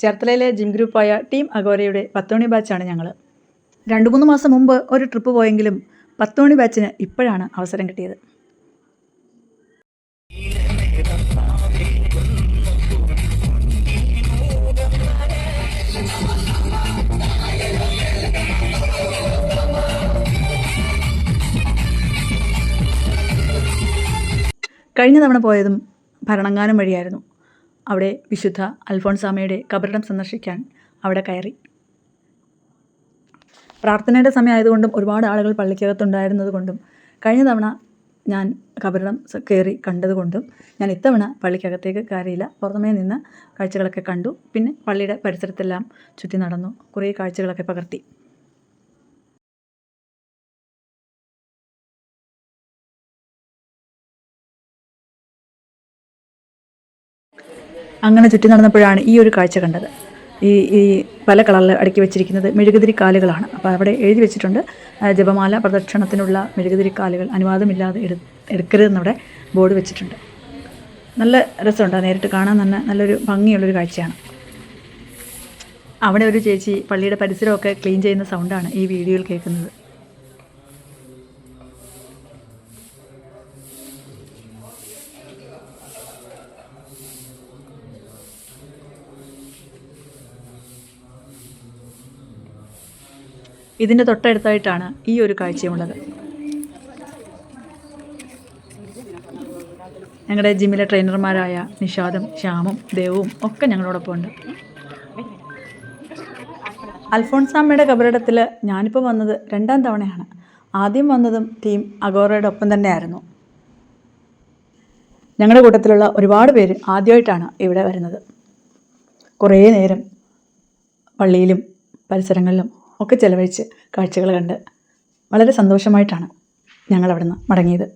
ചേർത്തലയിലെ gym ഗ്രൂപ്പായ team അഗോരയുടെ 10 മണി ബാച്ചാണ് ഞങ്ങൾ. 2-3 മാസം മുമ്പ് ഒരു ട്രിപ്പ് പോയെങ്കിലും 10 മണി ബാച്ചിന് ഇപ്പോഴാണ് അവസരം കിട്ടിയത്. കഴിഞ്ഞ തവണ പോയതും ഭരണങ്ങാനം വഴിയായിരുന്നു. അവിടെ വിശുദ്ധ അൽഫോൺസാമ്മയുടെ കബറിടം സന്ദർശിക്കാൻ അവിടെ കയറി. പ്രാർത്ഥനയുടെ സമയമായതുകൊണ്ടും ഒരുപാട് ആളുകൾ പള്ളിക്കകത്തുണ്ടായിരുന്നത് കൊണ്ടും കഴിഞ്ഞ തവണ ഞാൻ കബറിടം കയറി കണ്ടതുകൊണ്ടും ഞാൻ ഇത്തവണ പള്ളിക്കകത്തേക്ക് കയറിയില്ല. പുറമേ നിന്ന് കാഴ്ചകളൊക്കെ കണ്ടു. പിന്നെ പള്ളിയുടെ പരിസരത്തെല്ലാം ചുറ്റി നടന്നു. കുറേ കാഴ്ചകളൊക്കെ പകർത്തി. അങ്ങനെ ചുറ്റി നടന്നപ്പോഴാണ് ഈ ഒരു കാഴ്ച കണ്ടത്. ഈ പല കളറിൽ അടുക്കി വെച്ചിരിക്കുന്നത് മെഴുകുതിരി കാലുകളാണ്. അപ്പോൾ അവിടെ എഴുതി വെച്ചിട്ടുണ്ട്, ജപമാല പ്രദക്ഷിണത്തിനുള്ള മെഴുകുതിരി കാലുകൾ അനുവാദമില്ലാതെ എടുക്കരുതെന്നവിടെ ബോർഡ് വെച്ചിട്ടുണ്ട്. നല്ല രസമുണ്ട്, നേരിട്ട് കാണാൻ തന്നെ നല്ലൊരു ഭംഗിയുള്ളൊരു കാഴ്ചയാണ്. അവിടെ ഒരു ചേച്ചി പള്ളിയുടെ പരിസരമൊക്കെ ക്ലീൻ ചെയ്യുന്ന സൗണ്ടാണ് ഈ വീഡിയോയിൽ കേൾക്കുന്നത്. ഇതിൻ്റെ തൊട്ടടുത്തായിട്ടാണ് ഈ ഒരു കാഴ്ചയുള്ളത്. ഞങ്ങളുടെ ജിമ്മിലെ ട്രെയിനർമാരായ നിഷാദും ശ്യാമും ദേവും ഒക്കെ ഞങ്ങളോടൊപ്പം ഉണ്ട്. അൽഫോൺസാമ്മയുടെ കബറിടത്തിൽ ഞാനിപ്പോൾ വന്നത് 2ാം തവണയാണ്. ആദ്യം വന്നതും ടീം അഗോറയുടെ ഒപ്പം തന്നെയായിരുന്നു. ഞങ്ങളുടെ കൂട്ടത്തിലുള്ള ഒരുപാട് പേര് ആദ്യമായിട്ടാണ് ഇവിടെ വരുന്നത്. കുറേ നേരം പള്ളിയിലും പരിസരങ്ങളിലും ഒക്കെ ചിലവഴിച്ച് കാഴ്ചകൾ കണ്ട് വളരെ സന്തോഷമായിട്ടാണ് ഞങ്ങൾ അവിടെ നിന്ന് മടങ്ങിയത്.